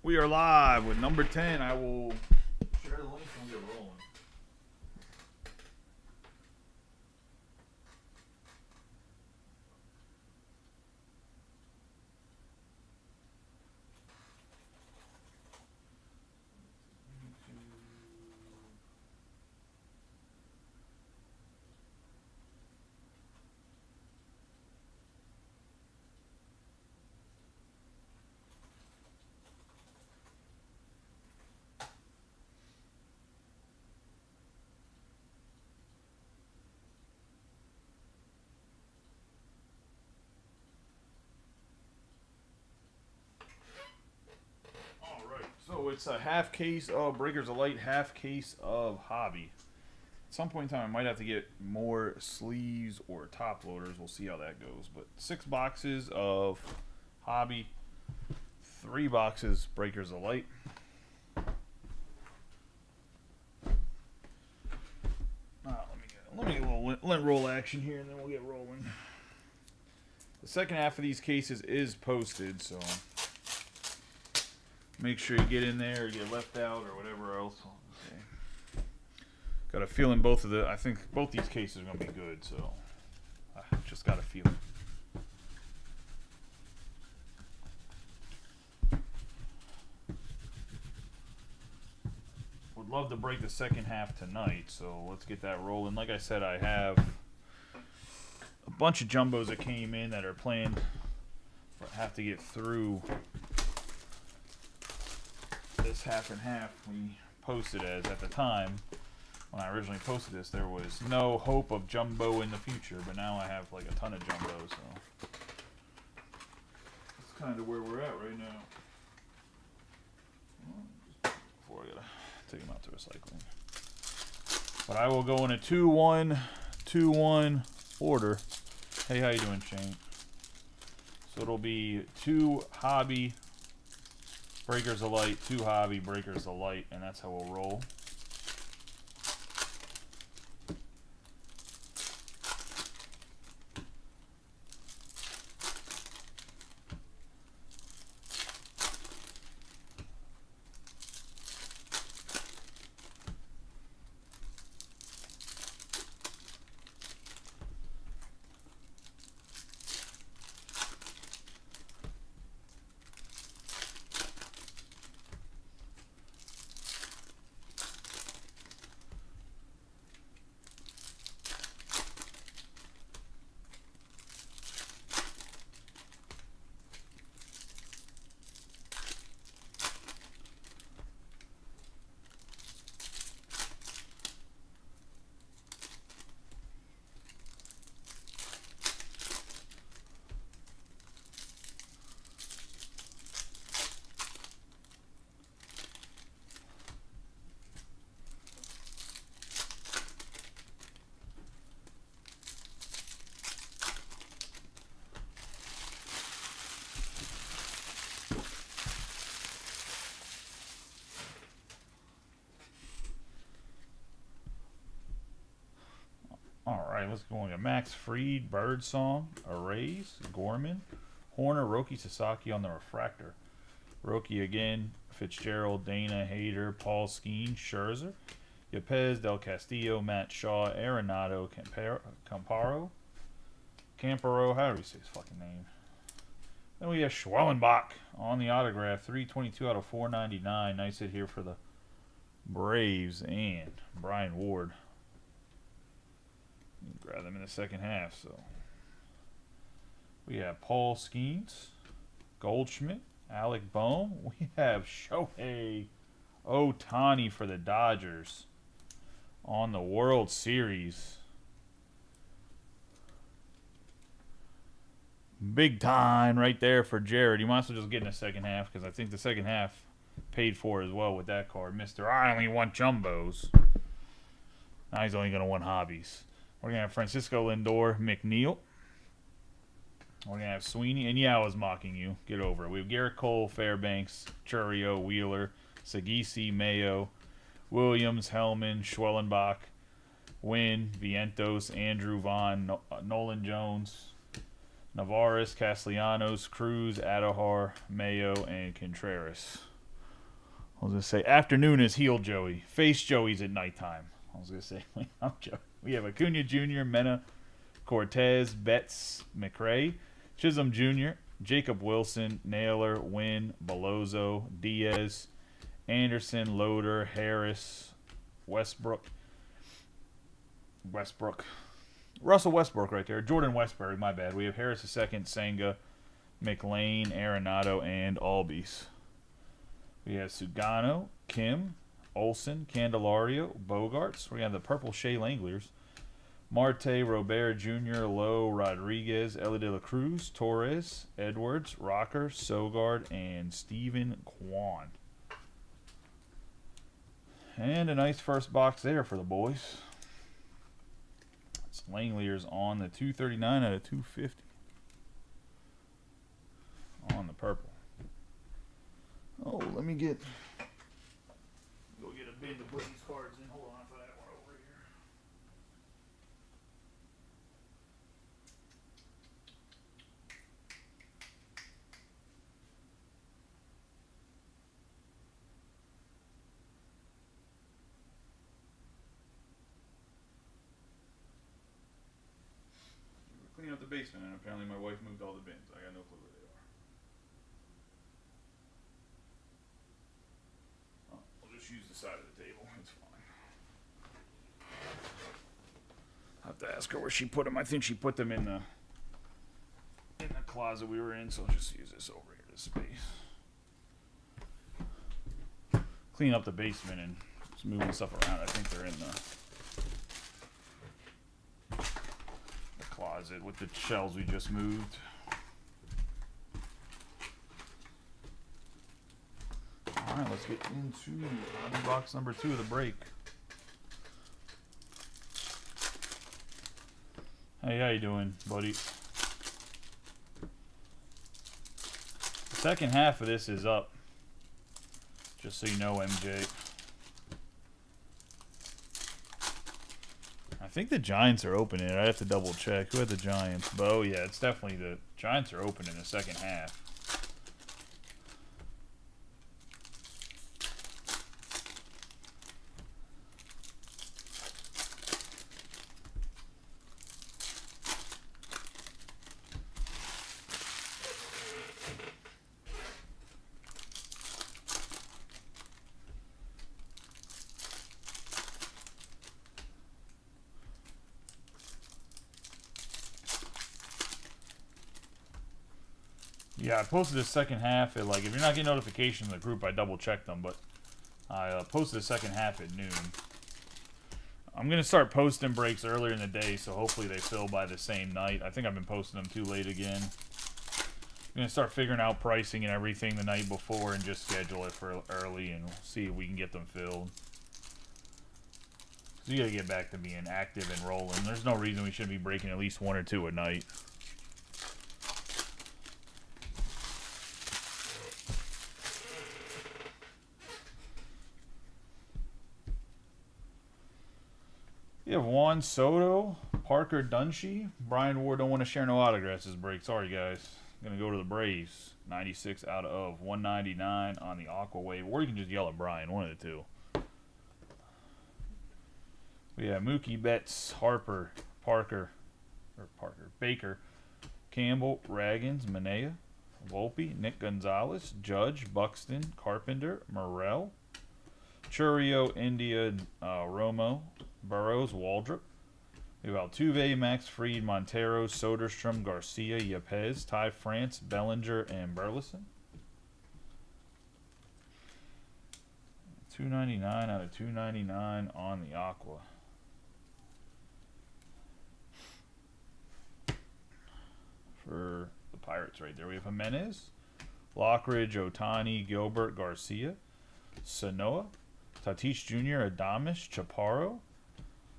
We are live with number 10. I will share the link and get rolling. So it's a half case of Breakers of Light, half case of Hobby. At some point in time, I might have to get more sleeves or top loaders. We'll see how that goes. But 6 boxes of Hobby, 3 boxes Breakers of Light. Let me get a little lint roll action here, and then we'll get rolling. The second half of these cases is posted, so make sure you get in there or get left out or whatever else. Okay. Got a feeling I think both these cases are going to be good, so I just got a feeling. Would love to break the second half tonight, so let's get that rolling. Like I said, I have a bunch of jumbos that came in that are planned. I have to get through this half and half we posted as at the time when I originally posted this. There was no hope of jumbo in the future, but now I have like a ton of jumbo, so that's kind of where we're at right now. Before I gotta take them out to recycling, but I will go in a 2-1 2-1 order. Hey, how you doing, Shane? So it'll be 2 Hobby Breakers of Light, 2 Hobby Breakers of Light, and that's how we'll roll. Alright, let's go on to Max Fried, Birdsong, Arrays, Gorman, Horner, Roki Sasaki on the Refractor. Roki again, Fitzgerald, Dana, Hader, Paul Skeen, Scherzer, Yepez, Del Castillo, Matt Shaw, Arenado, Camparo, how do we say his fucking name? Then we have Schwellenbach on the autograph, 322 out of 499. Nice hit here for the Braves and Brian Ward. Grab them in the second half. So we have Paul Skeens, Goldschmidt, Alec Bohm. We have Shohei Ohtani for the Dodgers on the World Series. Big time right there for Jared. You might as well just get in the second half, because I think the second half paid for as well with that card. Mr. I only want jumbos. Now he's only going to want hobbies. We're going to have Francisco Lindor, McNeil. We're going to have Sweeney. And yeah, I was mocking you. Get over it. We have Garrett Cole, Fairbanks, Churio, Wheeler, Sagisi, Mayo, Williams, Hellman, Schwellenbach, Wynn, Vientos, Andrew Vaughn, Nolan Jones, Navarez, Castellanos, Cruz, Adojar, Mayo, and Contreras I was going to say, afternoon is heel Joey. Face Joey's at nighttime. I was going to say, I'm Joey. We have Acuna Jr., Mena, Cortez, Betts, McRae, Chisholm Jr., Jacob Wilson, Naylor, Wynn, Belozo, Diaz, Anderson, Loader, Harris, Westbrook. Russell Westbrook right there. Jordan Westbury, my bad. We have Harris II, Senga, McLean, Arenado, and Albies. We have Sugano, Kim, Olson, Candelario, Bogarts. We have the purple Shea Langlers. Marte, Robert Jr., Lowe, Rodriguez, Ellie De La Cruz, Torres, Edwards, Rocker, Sogard, and Steven Kwan. And a nice first box there for the boys. It's Langlers on the 239 out of 250. On the purple. Oh, let me go get a bin to put these cards in. Hold on for that one over here. We're cleaning up the basement, and apparently my wife moved all the bins. I got no clue where they are. Just use the side of the table. It's fine. I have to ask her where she put them. I think she put them in the closet we were in, so I'll just use this over here, this space. Clean up the basement and just moving stuff around. I think they're in the closet with the shelves we just moved. Alright, let's get into box number 2 of the break. Hey, how you doing, buddy? The second half of this is up. Just so you know, MJ. I think the Giants are opening it. I have to double check. Who had the Giants? But oh yeah, it's definitely the Giants are open in the second half. Yeah, I posted the second half at, like, if you're not getting notifications in the group, I double check them, but I posted the second half at noon. I'm going to start posting breaks earlier in the day, so hopefully they fill by the same night. I think I've been posting them too late again. I'm going to start figuring out pricing and everything the night before and just schedule it for early and see if we can get them filled. So you got to get back to being active and rolling. There's no reason we shouldn't be breaking at least 1 or 2 a night. You have Juan Soto, Parker Dunshee. Brian Ward don't want to share no autographs this break. Sorry, guys. I'm going to go to the Braves. 96 out of 199 on the Aqua Wave. Or you can just yell at Brian. One of the two. We have Mookie Betts, Harper, Baker, Campbell, Raggins, Manea, Volpe, Nick Gonzalez, Judge, Buxton, Carpenter, Morrell, Churio, India, Romo, Burrows, Waldrop. We have Altuve, Max Fried, Montero, Soderstrom, Garcia, Yepez, Ty France, Bellinger, and Burleson. 299 out of 299 on the Aqua. For the Pirates right there, we have Jimenez, Lockridge, Otani, Gilbert, Garcia, Sanoa, Tatis Jr., Adames, Chaparro,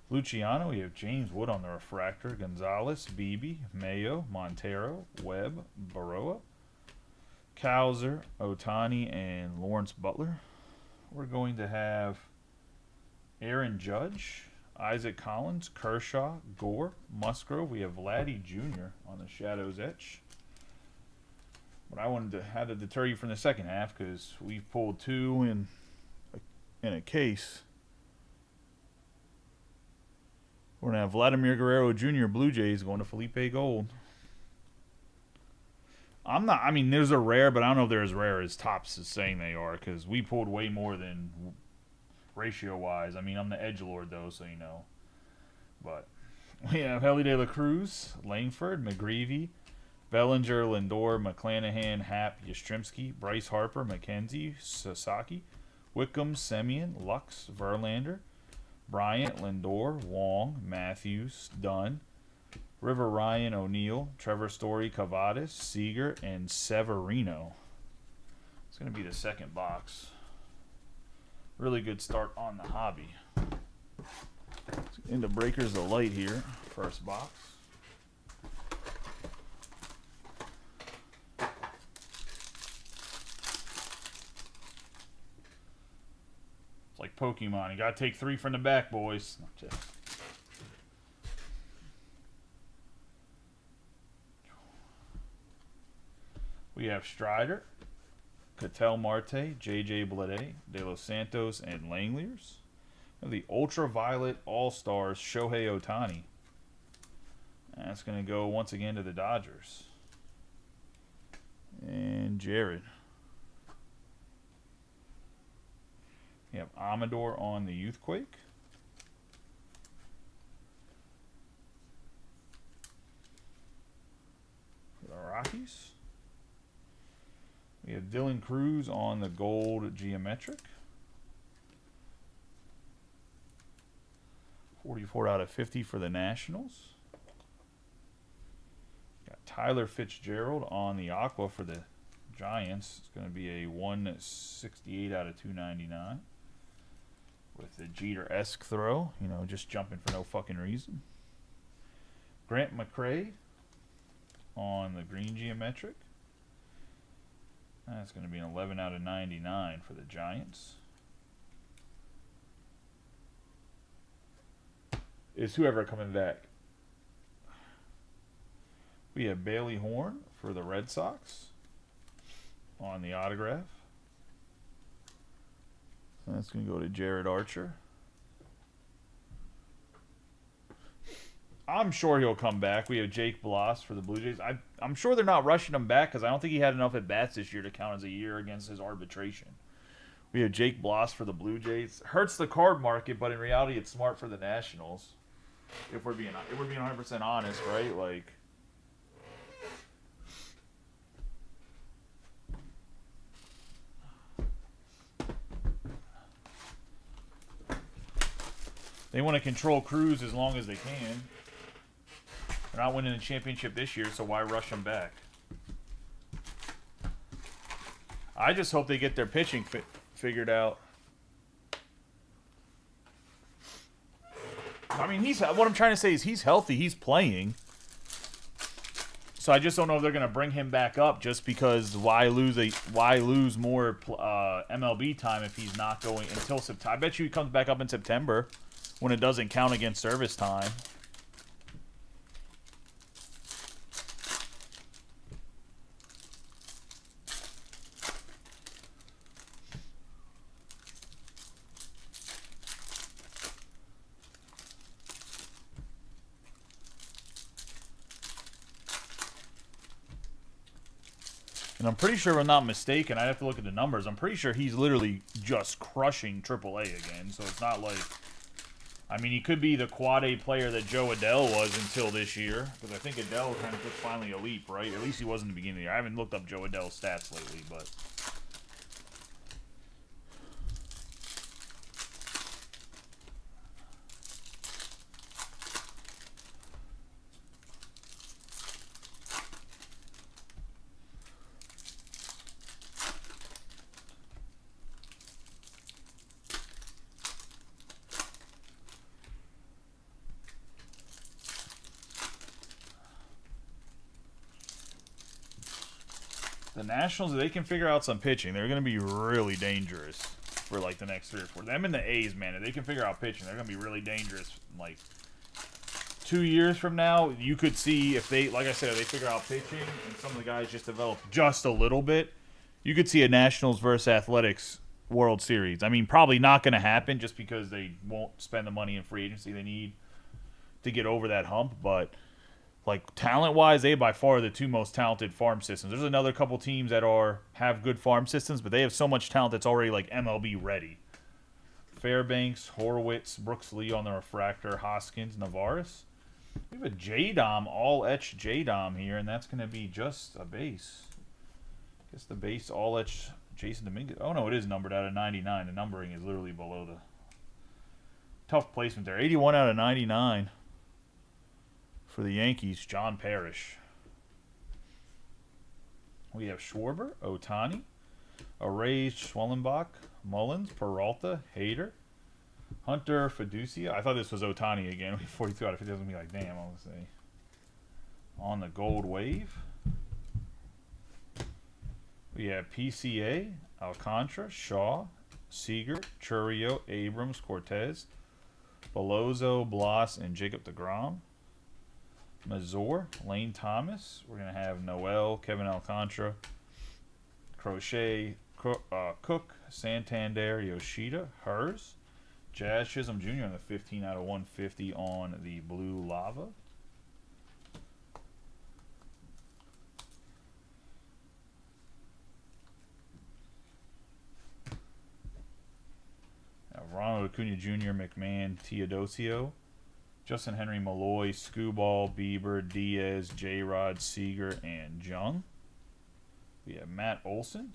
Luciano. We have James Wood on the refractor, Gonzalez, Beebe, Mayo, Montero, Webb, Baroa, Cowser, Otani, and Lawrence Butler. We're going to have Aaron Judge, Isaac Collins, Kershaw, Gore, Musgrove. We have Vladdy Jr. on the Shadows Etch. But I wanted to have to deter you from the second half because we pulled 2 and in a case. We're going to have Vladimir Guerrero Jr. Blue Jays going to Felipe Gold. I mean, there's a rare, but I don't know if they're as rare as Topps is saying they are, because we pulled way more than ratio-wise. I mean, I'm the edgelord, though, so you know. But we have Helly De La Cruz, Langford, McGreevy, Bellinger, Lindor, McClanahan, Happ, Yastrzemski, Bryce Harper, McKenzie, Sasaki, Wickham, Semien, Lux, Verlander, Bryant, Lindor, Wong, Matthews, Dunn, River Ryan, O'Neill, Trevor Story, Cavadas, Seager, and Severino. It's going to be the second box. Really good start on the hobby. Into Breakers of Light here. First box. It's like Pokemon. You got to take 3 from the back, boys. We have Strider, Ketel Marte, J.J. Bleday, De Los Santos, and Langeliers. The Ultraviolet All-Stars Shohei Ohtani. That's going to go once again to the Dodgers. And Jared. You have Amador on the Youthquake. For the Rockies. We have Dylan Cruz on the Gold Geometric. 44 out of 50 for the Nationals. Got Tyler Fitzgerald on the Aqua for the Giants. It's going to be a 168 out of 299. With the Jeter-esque throw. You know, just jumping for no fucking reason. Grant McCray on the Green Geometric. That's going to be an 11 out of 99 for the Giants. Is whoever coming back? We have Bailey Horn for the Red Sox on the autograph. That's going to go to Jared Archer. I'm sure he'll come back. We have Jake Bloss for the Blue Jays. I'm sure they're not rushing him back because I don't think he had enough at-bats this year to count as a year against his arbitration. We have Jake Bloss for the Blue Jays. Hurts the card market, but in reality it's smart for the Nationals. If we're being 100% honest, right? Like, they want to control Cruz as long as they can. They're not winning the championship this year, so why rush them back? I just hope they get their pitching figured out. I mean, what I'm trying to say is he's healthy. He's playing. So I just don't know if they're going to bring him back up just because why lose more MLB time if he's not going until September. I bet you he comes back up in September when it doesn't count against service time. And I'm pretty sure, if I'm not mistaken, I'd have to look at the numbers. I'm pretty sure he's literally just crushing AAA again. So it's not like... I mean, he could be the quad A player that Joe Adell was until this year. Because I think Adell kind of took finally a leap, right? At least he was in the beginning of the year. I haven't looked up Joe Adell's stats lately, but... The Nationals, if they can figure out some pitching, they're going to be really dangerous for like the next 3 or 4. Them and the A's, man, if they can figure out pitching, they're going to be really dangerous. Like 2 years from now, you could see if they, like I said, if they figure out pitching and some of the guys just develop just a little bit, you could see a Nationals versus Athletics World Series. I mean, probably not going to happen just because they won't spend the money in free agency they need to get over that hump. But like talent-wise, they by far are the two most talented farm systems. There's another couple teams that have good farm systems, but they have so much talent that's already like MLB ready. Fairbanks, Horowitz, Brooks Lee on the refractor, Hoskins, Navarez. We have a J-Dom, all-etched J-Dom here, and that's going to be just a base. I guess the base all-etched Jason Dominguez. Oh, no, it is numbered out of 99. The numbering is literally below the... Tough placement there. 81 out of 99 for the Yankees, John Parrish. We have Schwarber, Otani, Arrays, Schwellenbach, Mullins, Peralta, Hader, Hunter, Fiducia. I thought this was Otani again. 42 out of 50. Doesn't be like, damn, I was going to say. On the gold wave. We have PCA, Alcantara, Shaw, Seager, Churio, Abrams, Cortez, Bellozo, Bloss, and Jacob deGrom. Mazur, Lane Thomas. We're going to have Noel, Kevin Alcantara, Crochet, Cook, Santander, Yoshida, Hers, Jazz Chisholm Jr. on the 15 out of 150 on the blue lava. Ronald Acuna Jr., McMahon, Teodosio, Justin Henry, Malloy, Skubal, Bieber, Diaz, J-Rod, Seager, and Jung. We have Matt Olson,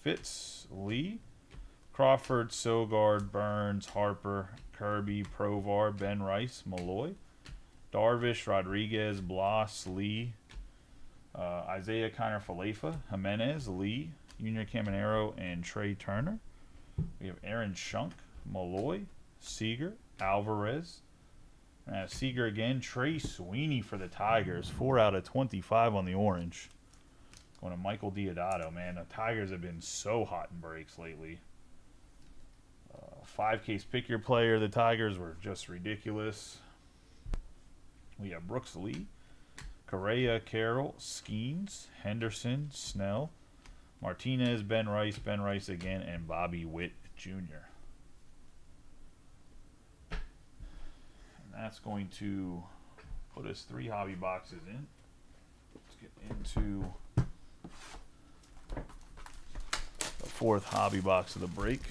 Fitz, Lee, Crawford, Sogard, Burns, Harper, Kirby, Provar, Ben Rice, Malloy, Darvish, Rodriguez, Bloss, Lee, Isaiah Kiner Falefa, Jimenez, Lee, Junior Caminero, and Trey Turner. We have Aaron Shunk, Malloy, Seager, Alvarez. Seager again. Trey Sweeney for the Tigers. 4 out of 25 on the orange. Going to Michael Deodato. Man, the Tigers have been so hot in breaks lately. 5-case pick your player. The Tigers were just ridiculous. We have Brooks Lee, Correa, Carroll, Skeens, Henderson, Snell, Martinez, Ben Rice again, and Bobby Witt Jr. And that's going to put us 3 hobby boxes in. Let's get into the 4th hobby box of the break.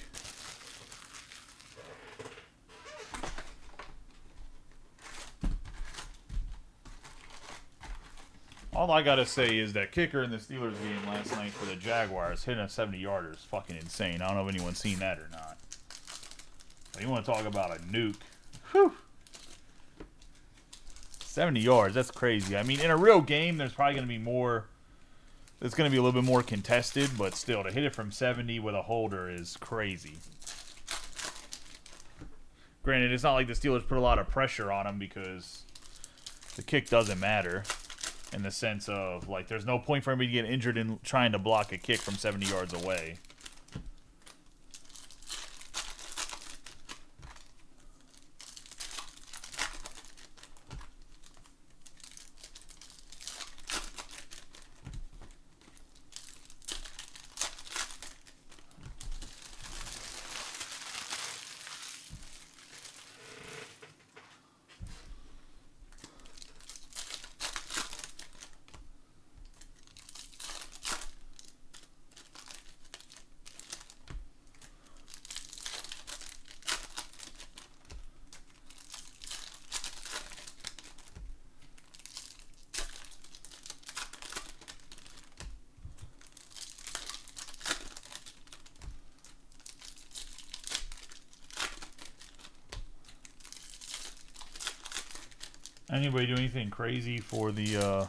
All I gotta say is that kicker in the Steelers game last night for the Jaguars hitting a 70-yarder is fucking insane. I don't know if anyone's seen that or not. But you want to talk about a nuke? Whew. 70 yards, that's crazy. I mean, in a real game, there's probably gonna be more. It's gonna be a little bit more contested, but still, to hit it from 70 with a holder is crazy. Granted, it's not like the Steelers put a lot of pressure on him because the kick doesn't matter. In the sense of, like, there's no point for anybody to get injured in trying to block a kick from 70 yards away. Anybody do anything crazy for the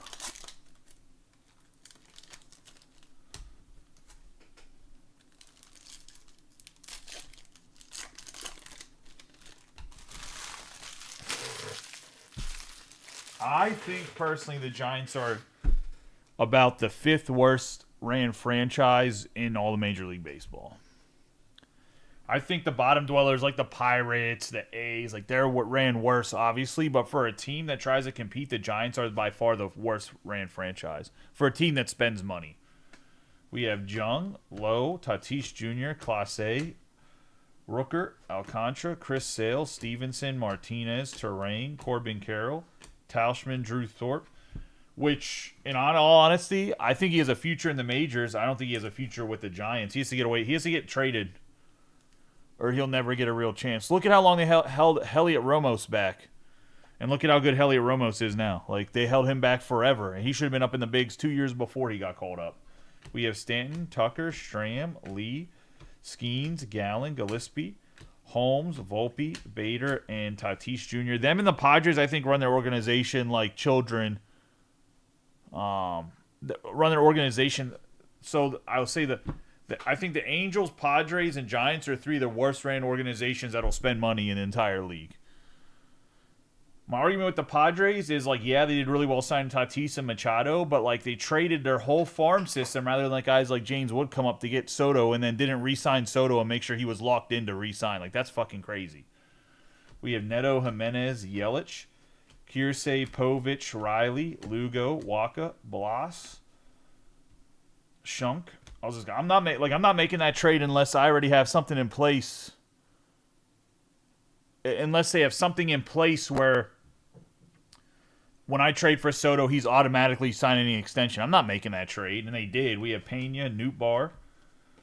I think personally the Giants are about the 5th worst ran franchise in all of Major League Baseball. I think the bottom dwellers like the Pirates, the A's, like they're what ran worse, obviously. But for a team that tries to compete, the Giants are by far the worst ran franchise. For a team that spends money. We have Jung, Lowe, Tatis Jr., Clase, Rooker, Alcantara, Chris Sale, Stevenson, Martinez, Terrain, Corbin Carroll, Tauschman, Drew Thorpe. Which, in all honesty, I think he has a future in the majors. I don't think he has a future with the Giants. He has to get away. He has to get traded, or he'll never get a real chance. Look at how long they held Heliot Ramos back, and look at how good Heliot Ramos is now. Like, they held him back forever, and he should have been up in the bigs 2 years before he got called up. We have Stanton, Tucker, Stram, Lee, Skeens, Gallen, Gillespie, Holmes, Volpe, Bader, and Tatis Jr. Them and the Padres, I think, run their organization like children. Run their organization. So I would say that I think the Angels, Padres, and Giants are three of the worst ran organizations that'll spend money in the entire league. My argument with the Padres is, like, yeah, they did really well signing Tatis and Machado, but, like, they traded their whole farm system rather than let guys like James Wood come up to get Soto and then didn't re-sign Soto and make sure he was locked in to re-sign. Like, that's fucking crazy. We have Neto, Jimenez, Yelich, Kiersey, Povich, Riley, Lugo, Waka, Blas, Shunk. I'm not making that trade unless I already have something in place. Unless they have something in place where when I trade for Soto, he's automatically signing the extension. I'm not making that trade, and they did. We have Pena, Nootbaar,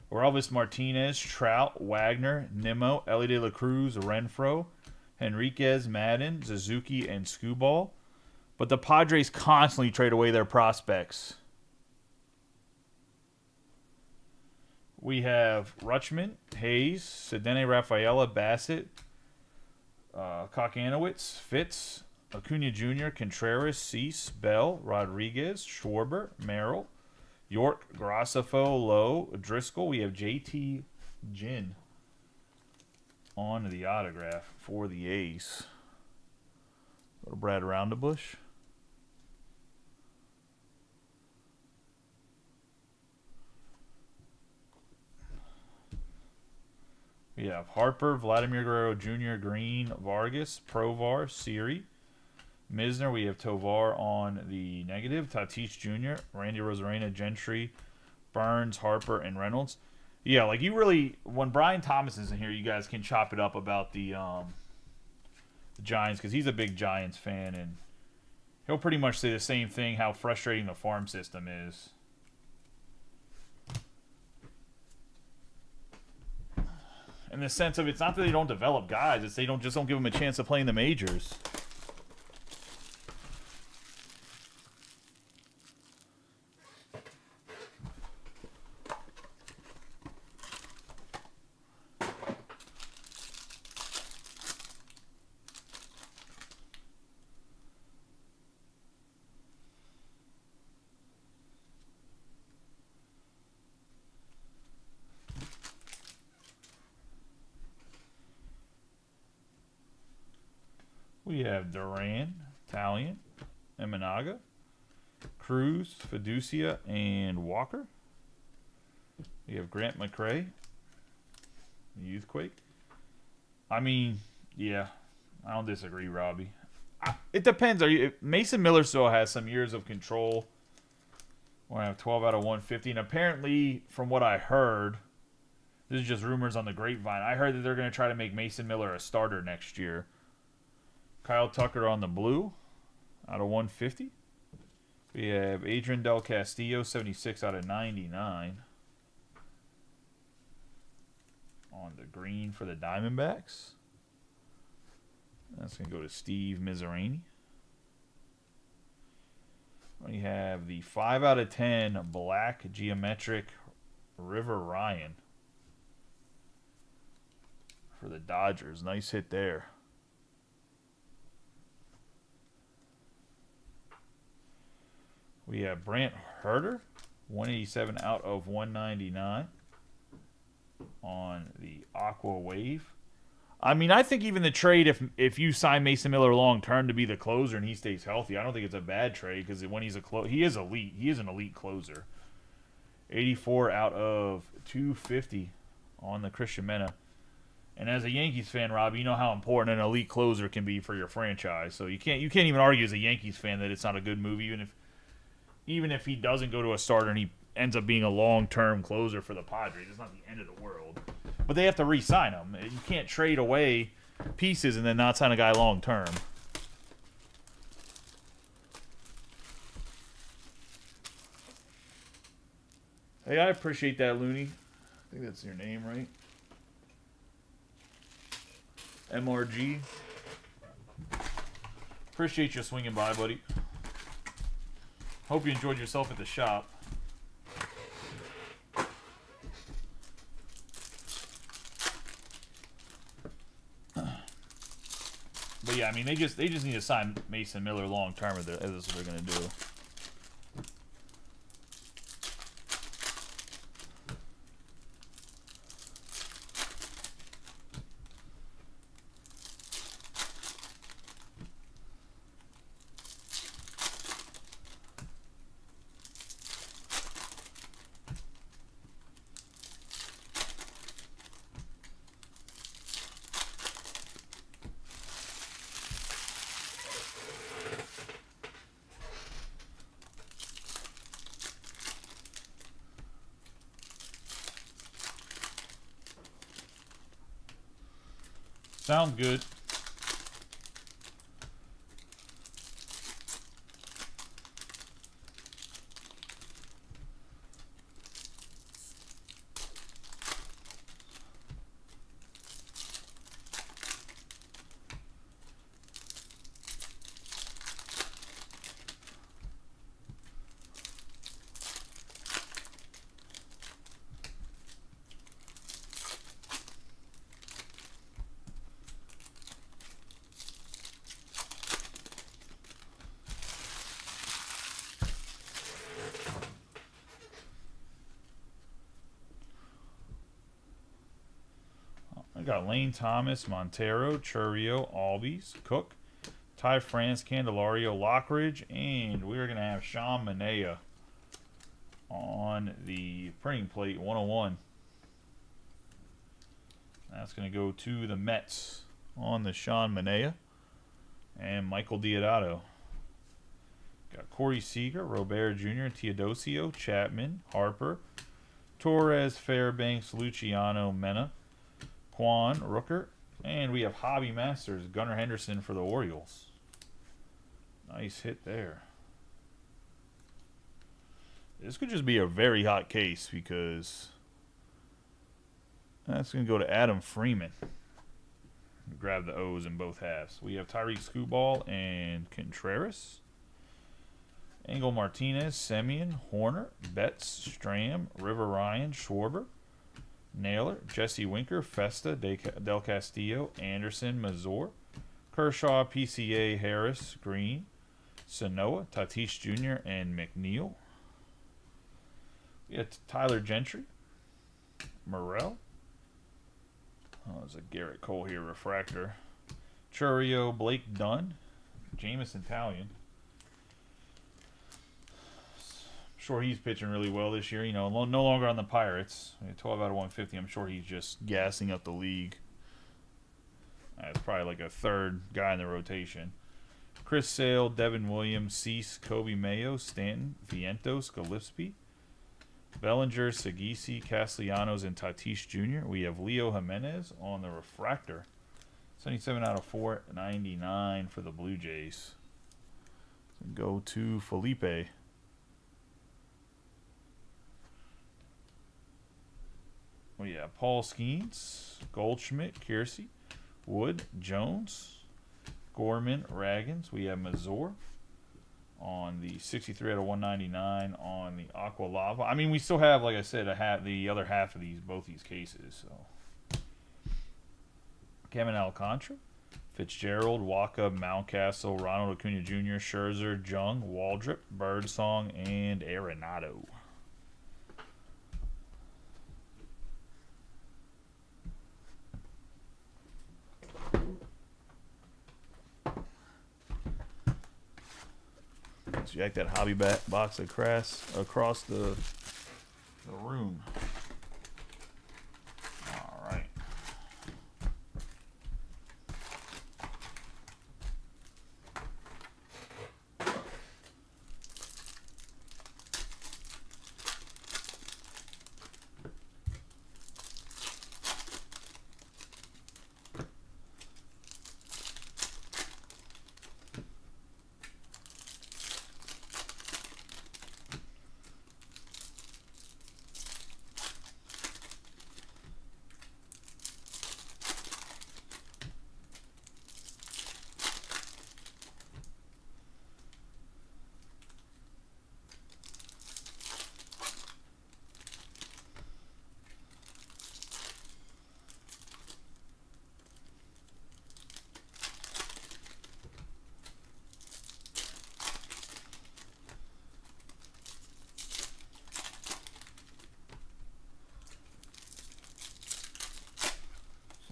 Orelvis Martinez, Trout, Wagner, Nimmo, Ellie De La Cruz, Renfroe, Henriquez, Madden, Suzuki, and Skubal. But the Padres constantly trade away their prospects. We have Rutschman, Hayes, Sedene Rafaela, Bassett, Kokanowitz, Fitz, Acuna Jr., Contreras, Cease, Bell, Rodriguez, Schwarber, Merrill, York, Graceffo, Lowe, Driscoll. We have JT Ginn on the autograph for the A's. Go to Brad Roundabush. We have Harper, Vladimir Guerrero Jr., Green, Vargas, Provar, Siri, Misner. We have Tovar on the negative, Tatis Jr., Randy Rosarena, Gentry, Burns, Harper, and Reynolds. Yeah, like, you really, when Brian Thomas is in here, you guys can chop it up about the Giants, because he's a big Giants fan, and he'll pretty much say the same thing, how frustrating the farm system is. In the sense of, it's not that they don't develop guys, it's they don't give them a chance to play in the majors. We have Duran, Talion, Eminaga, Cruz, Fiducia, and Walker. We have Grant McRae, Youthquake. I mean, yeah, I don't disagree, Robbie. It depends. Mason Miller still has some years of control. We're going to have 12 out of 150. And apparently, from what I heard, this is just rumors on the grapevine, I heard that they're going to try to make Mason Miller a starter next year. Kyle Tucker on the blue, out of 150. We have Adrian Del Castillo, 76 out of 99. On the green for the Diamondbacks. That's going to go to Steve Mizrarini. We have the 5 out of 10 black geometric River Ryan for the Dodgers. Nice hit there. We have Brant Herter, 187 out of 199 on the Aqua Wave. I mean, I think even the trade, if you sign Mason Miller long term to be the closer and he stays healthy, I don't think it's a bad trade, because when he's he is elite. He is an elite closer. 84 out of 250 on the Christian Mena. And as a Yankees fan, Rob, you know how important an elite closer can be for your franchise. So you can't even argue as a Yankees fan that it's not a good move, even if he doesn't go to a starter ends up being a long-term closer for the Padres. It's not the end of the world. But they have to re-sign him. You can't trade away pieces and then not sign a guy long-term. Hey, I appreciate that, Looney. I think that's your name, right? MRG. Appreciate you swinging by, buddy. Hope you enjoyed yourself at the shop. But yeah, I mean, they just need to sign Mason Miller long term. As this is what they're gonna do. Sounds good. I got Lane Thomas, Montero, Churrio, Albies, Cook, Ty France, Candelario, Lockridge, and we're going to have Sean Manaea on the printing plate, 101. That's going to go to the Mets on the Sean Manaea and Michael Deodato. Got Corey Seager, Robert Jr., Teodosio, Chapman, Harper, Torres, Fairbanks, Luciano, Mena, Quan, Rooker, and we have Hobby Masters, Gunnar Henderson for the Orioles. Nice hit there. This could just be a very hot case because that's going to go to Adam Freeman. Grab the O's in both halves. We have Tyreek Skubal and Contreras. Engel Martinez, Semien, Horner, Betts, Stram, River Ryan, Schwarber, Naylor, Jesse Winker, Festa, Del Castillo, Anderson, Mazur, Kershaw, PCA, Harris, Green, Sanoa, Tatis Jr., and McNeil. We got Tyler Gentry, Morel. Oh, there's a Garrett Cole here, refractor. Churrio, Blake Dunn, Jameson Talion. Sure, he's pitching really well this year. You know, no longer on the Pirates. 12 out of 150. I'm sure he's just gassing up the league. It's probably like a third guy in the rotation. Chris Sale, Devin Williams, Cease, Kobe Mayo, Stanton, Vientos, Gillespie, Bellinger, Sagisi, Castellanos, and Tatis Jr. We have Leo Jimenez on the refractor. 77 out of 499 for the Blue Jays. Go to Felipe. We have Paul Skeens, Goldschmidt, Kiersey, Wood, Jones, Gorman, Raggins. We have Mazur on the 63 out of 199 on the Aqua Lava. I mean, we still have, like I said, the other half of both these cases. So, Kevin Alcantara, Fitzgerald, Waka, Mountcastle, Ronald Acuna Jr., Scherzer, Jung, Waldrop, Birdsong, and Arenado. So you like that hobby box across the room. All right.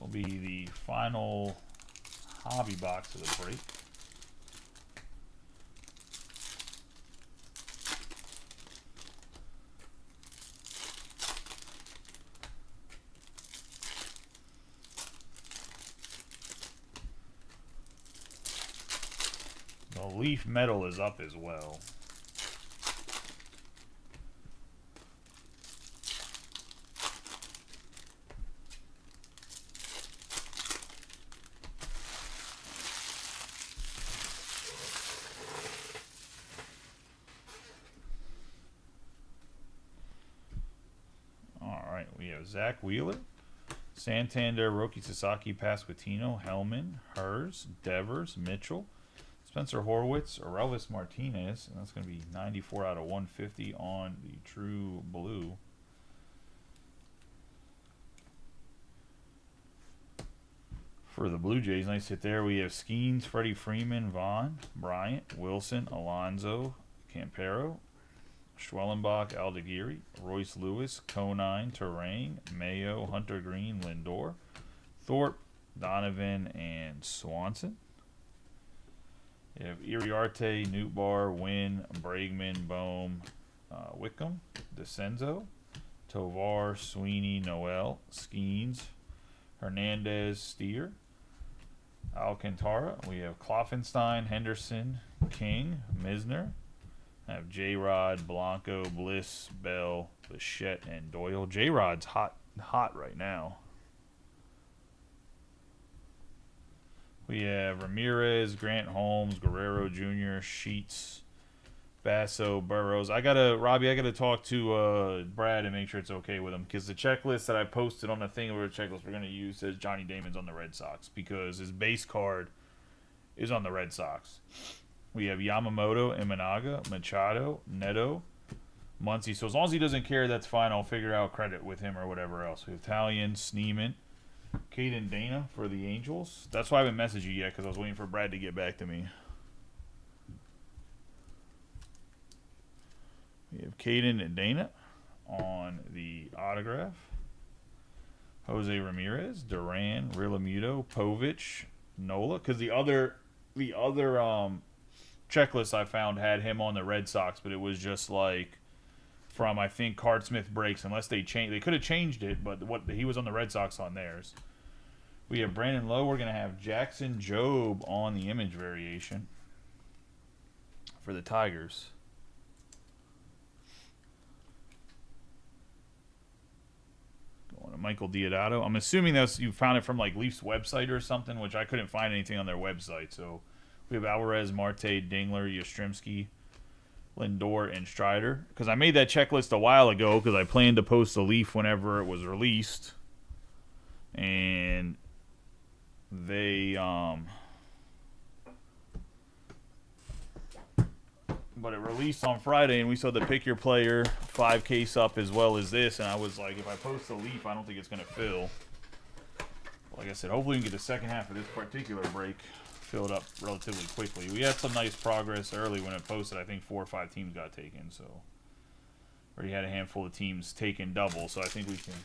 will be the final hobby box of the break. The Leaf Metal is up as well. Alright, we have Zach Wheeler, Santander, Roki Sasaki, Pasquantino, Hellman, Hers, Devers, Mitchell, Spencer Horwitz, Orelvis Martinez, and that's going to be 94 out of 150 on the True Blue. For the Blue Jays, nice hit there. We have Skeens, Freddie Freeman, Vaughn, Bryant, Wilson, Alonso, Campero, Schwellenbach, Aldeguerri, Royce Lewis, Conine, Terrain, Mayo, Hunter Green, Lindor, Thorpe, Donovan, and Swanson. You have Iriarte, Nootbaar, Wynn, Bregman, Bohm, Wickham, DeCenzo, Tovar, Sweeney, Noel, Skeens, Hernandez, Steer, Alcantara. We have Kloffenstein, Henderson, King, Misner. I have J-Rod, Blanco, Bliss, Bell, Bichette, and Doyle. J-Rod's hot right now. We have Ramirez, Grant Holmes, Guerrero Jr., Sheets, Basso, Burrows. Robbie, I gotta talk to Brad and make sure it's okay with him, because the checklist that I posted on the thing over the checklist we're gonna use says Johnny Damon's on the Red Sox because his base card is on the Red Sox. We have Yamamoto, Imanaga, Machado, Neto, Muncy. So as long as he doesn't care, that's fine. I'll figure out credit with him or whatever else. We have Talion, Sneeman, Caden Dana for the Angels. That's why I haven't messaged you yet, because I was waiting for Brad to get back to me. We have Caden and Dana on the autograph. Jose Ramirez, Duran, Realmuto, Povich, Nola. Because the other checklist I found had him on the Red Sox, but it was just like from, I think, Card Smith breaks, unless they changed. They could have changed it, but he was on the Red Sox on theirs. We have Brandon Lowe. We're going to have Jackson Jobe on the image variation for the Tigers. Going to Michael Deodato. I'm assuming you found it from like Leafs website or something, which I couldn't find anything on their website. So we have Alvarez, Marte, Dingler, Yastrzemski, Lindor, and Strider. Because I made that checklist a while ago because I planned to post a Leaf whenever it was released. And they, but it released on Friday, and we saw the Pick Your Player 5 case up as well as this, and I was like, if I post a Leaf, I don't think it's going to fill. Like I said, hopefully we can get the second half of this particular break filled up relatively quickly. We had some nice progress early when it posted. I think 4 or 5 teams got taken, so already had a handful of teams taken double, so I think we can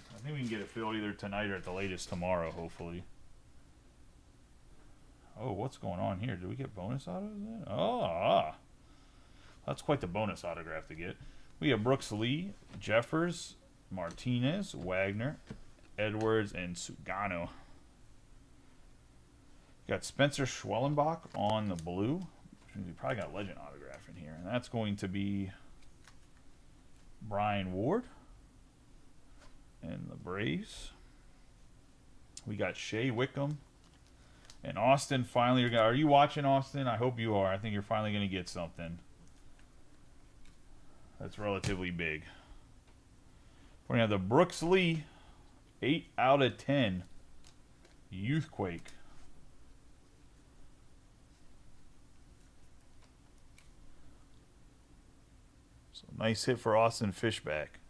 get it filled either tonight or at the latest tomorrow, hopefully. Oh, what's going on here? Did we get bonus autos in? Oh, that's quite the bonus autograph to get. We have Brooks Lee, Jeffers, Martinez, Wagner, Edwards, and Sugano. Got Spencer Schwellenbach on the blue. We probably got a legend autograph in here, and that's going to be Brian Ward and the Braves. We got Shea Wickham and Austin. Finally, are you watching, Austin? I hope you are. I think you're finally going to get something that's relatively big. We're going to have the Brooks Lee 8 out of 10 Youthquake. So nice hit for Austin Fishback.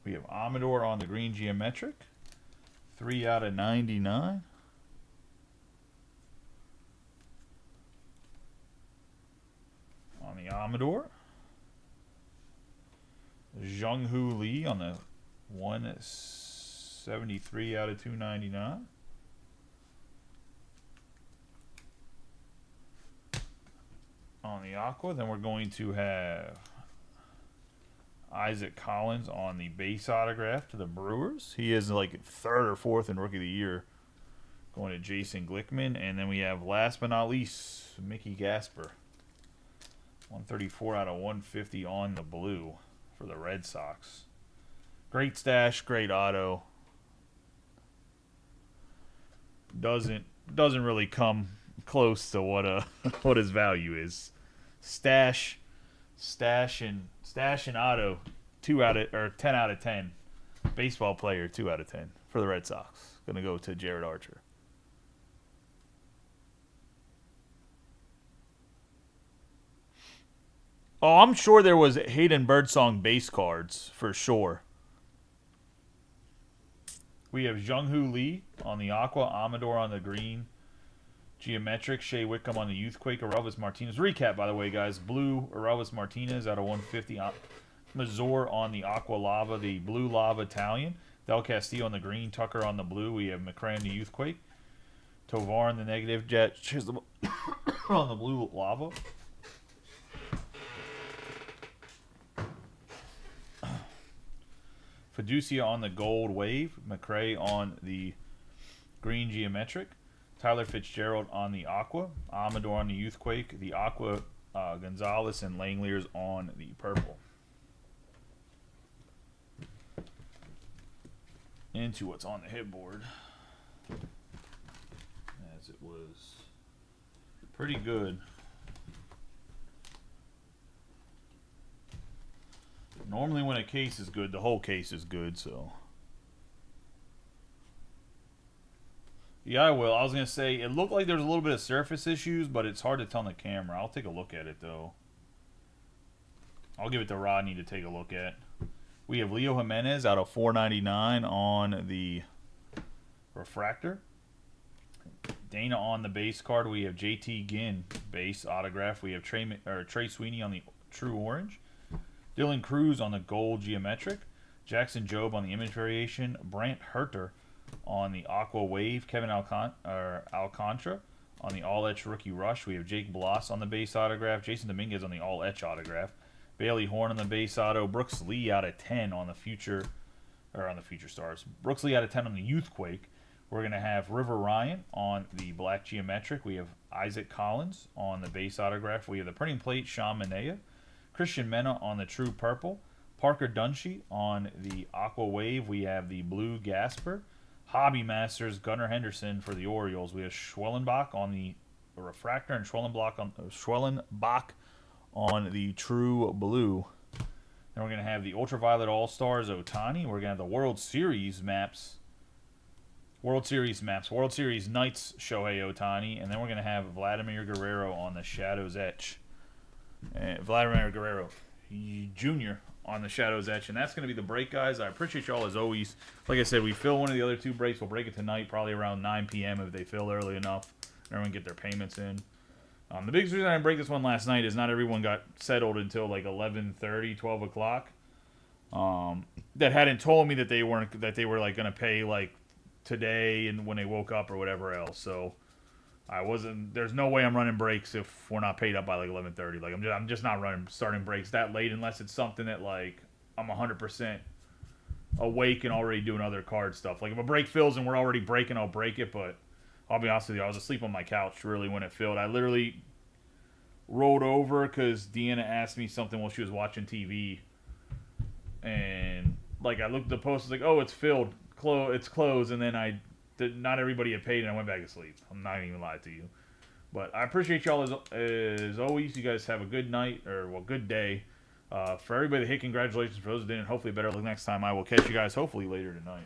We have Amador on the green geometric. 3 out of 99. On the Amador. Jung-Hoo Lee on the 1/6. 73 out of 299. On the Aqua, then we're going to have Isaac Collins on the base autograph to the Brewers. He is like 3rd or 4th in Rookie of the Year, going to Jason Glickman. And then we have, last but not least, Mickey Gasper. 134 out of 150 on the blue for the Red Sox. Great stash, great auto. Doesn't really come close to what what his value is. Stash and auto, 10 out of 10. Baseball player, 2 out of 10 for the Red Sox. Gonna go to Jared Archer. Oh, I'm sure there was Hayden Birdsong base cards for sure. We have Jung-Hoo Lee on the Aqua, Amador on the green, Geometric, Shea Wickham on the Youthquake, Aurelvis Martinez. Recap, by the way, guys. Blue, Aurelvis Martinez out of 150. Mazur on the Aqua Lava, the Blue Lava Italian. Del Castillo on the green, Tucker on the blue. We have McRae on the Youthquake. Tovar on the negative, Jet Chisholm on the Blue Lava. Fiducia on the Gold Wave. McRae on the green Geometric. Tyler Fitzgerald on the Aqua. Amador on the Youthquake. The Aqua, Gonzalez and Langeliers on the purple. Into what's on the hit board. As it was pretty good. Normally when a case is good, the whole case is good, so. Yeah, I will. I was going to say, it looked like there was a little bit of surface issues, but it's hard to tell on the camera. I'll take a look at it, though. I'll give it to Rodney to take a look at. We have Leo Jimenez out of 499 on the refractor. Dana on the base card. We have JT Ginn base autograph. We have Trey Sweeney on the true orange. Dylan Cruz on the gold geometric. Jackson Jobe on the image variation. Brant Herter on the Aqua Wave. Kevin Alcantara on the all-etch rookie rush. We have Jake Bloss on the base autograph. Jason Dominguez on the all-etch autograph. Bailey Horn on the base auto. Brooks Lee out of 10 on the future stars. Brooks Lee out of 10 on the Youthquake. We're going to have River Ryan on the black geometric. We have Isaac Collins on the base autograph. We have the printing plate, Sean Manea. Christian Mena on the true purple. Parker Dunshee on the Aqua Wave. We have the blue Gasper. Hobby Masters, Gunnar Henderson for the Orioles. We have Schwellenbach on the refractor and Schwellenbach on the true blue. Then we're going to have the Ultraviolet All-Stars Ohtani. We're going to have the World Series Knights Shohei Ohtani. And then we're going to have Vladimir Guerrero on the Shadows Etch. Vladimir Guerrero Jr. on the Shadows Etch. And that's going to be the break, guys. I appreciate y'all as always. Like I said, we fill one of the other two breaks. We'll break it tonight, probably around 9 p.m. if they fill early enough. Everyone get their payments in. The biggest reason I didn't break this one last night is not everyone got settled until like 11:30, 12 o'clock. That hadn't told me that they were like going to pay like today and when they woke up or whatever else. So there's no way I'm running breaks if we're not paid up by like 11:30. Like I'm just not starting breaks that late unless it's something that like I'm 100% awake and already doing other card stuff. Like if a break fills and we're already breaking, I'll break it. But I'll be honest with you, I was asleep on my couch really when it filled. I literally rolled over because Deanna asked me something while she was watching TV, and like I looked at the post, I was like, oh, it's filled, it's closed, and then not everybody had paid, and I went back to sleep. I'm not even lying to you. But I appreciate y'all as always. You guys have a good night, good day. For everybody that hit, congratulations. For those that didn't, hopefully better luck next time. I will catch you guys hopefully later tonight.